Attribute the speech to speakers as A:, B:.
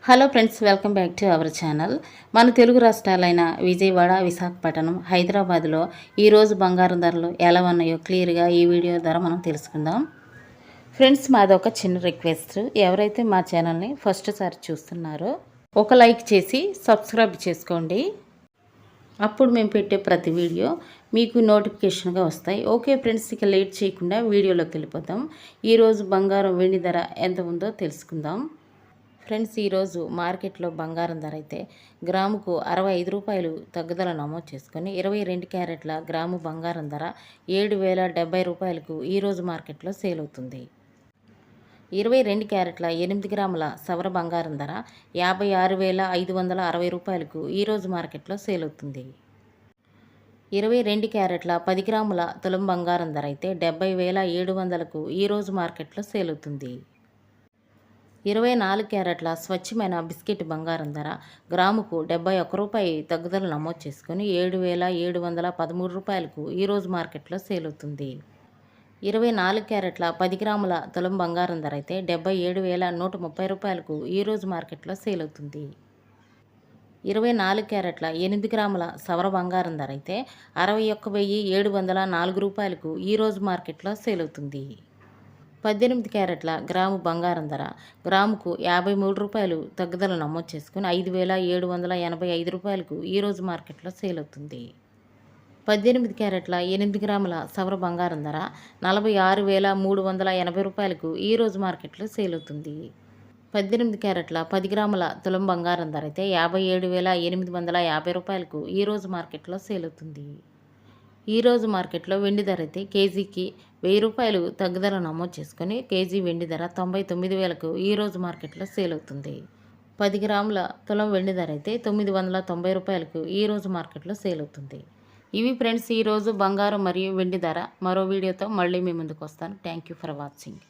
A: Hello friends, welcome back to our channel. మన తెలుగు రాష్ట్రాలైన విజయవాడ, విశాఖపట్నం, హైదరాబాద్లో ఈరోజు బంగారం ధరలు ఎలా ఉన్నాయో క్లియర్గా ఈ వీడియో ద్వారా మనం తెలుసుకుందాం. ఫ్రెండ్స్, మాదొక చిన్న రిక్వెస్ట్. ఎవరైతే మా ఛానల్ని ఫస్ట్ సారి చూస్తున్నారో ఒక లైక్ చేసి సబ్స్క్రైబ్ చేసుకోండి. అప్పుడు మేము పెట్టే ప్రతి వీడియో మీకు నోటిఫికేషన్గా వస్తాయి. ఓకే ఫ్రెండ్స్, ఇక లేట్ చేయకుండా వీడియోలోకి వెళ్ళిపోతాం. ఈరోజు బంగారం వెండి ధర ఎంత ఉందో తెలుసుకుందాం. ఫ్రెండ్స్, ఈరోజు మార్కెట్లో బంగారం ధర అయితే గ్రాముకు 65 రూపాయలు తగ్గుదల నమోదు చేసుకొని 22 క్యారెట్ల గ్రాము బంగారం ధర 7,070 రూపాయలకు ఈరోజు మార్కెట్లో సేల్ అవుతుంది. 22 క్యారెట్ల 8 గ్రాముల సవర బంగారం ధర 56,560 రూపాయలకు ఈరోజు మార్కెట్లో సేల్ అవుతుంది. 22 క్యారెట్ల 10 గ్రాముల తులం బంగారం ధర అయితే 70,700కు ఈరోజు మార్కెట్లో సేల్ అవుతుంది. 24 క్యారెట్ల స్వచ్ఛమైన బిస్కెట్ బంగారం ధర గ్రాముకు 71 రూపాయి తగ్గుదల నమోదు చేసుకుని 7,713 రూపాయలకు ఈరోజు మార్కెట్లో సేల్ అవుతుంది. 24 క్యారెట్ల 10 గ్రాముల తులం బంగారం ధర అయితే 77,130 రూపాయలకు ఈరోజు మార్కెట్లో సేల్ అవుతుంది. 24 క్యారెట్ల 8 గ్రాముల సవర బంగారం ధర అయితే 61,704 రూపాయలకు ఈరోజు మార్కెట్లో సేల్ అవుతుంది. 18 క్యారెట్ల గ్రాము బంగారం ధర గ్రాముకు 53 రూపాయలు తగ్గుదల నమోదు చేసుకుని 5,785 రూపాయలకు ఈరోజు మార్కెట్లో సేల్ అవుతుంది. 18 క్యారెట్ల 8 గ్రాముల సవర బంగారం ధర 46,380 రూపాయలకు ఈరోజు మార్కెట్లో సేల్ అవుతుంది. 18 క్యారెట్ల 10 గ్రాముల తులం బంగారం ధర అయితే 57,850 రూపాయలకు ఈరోజు మార్కెట్లో సేల్ అవుతుంది. ఈరోజు మార్కెట్లో వెండి ధర అయితే కేజీకి 1000 రూపాయలు తగ్గుదల నమోదు చేసుకొని కేజీ వెండి ధర 99,000కు ఈరోజు మార్కెట్లో సేల్ అవుతుంది. 10 గ్రాముల తులం వెండి ధర అయితే 990 రూపాయలకు ఈరోజు మార్కెట్లో సేల్ అవుతుంది. ఇవి ఫ్రెండ్స్ ఈరోజు బంగారం మరియు వెండి ధర. మరో వీడియోతో మళ్ళీ మీ ముందుకు వస్తాను. Thank you for watching.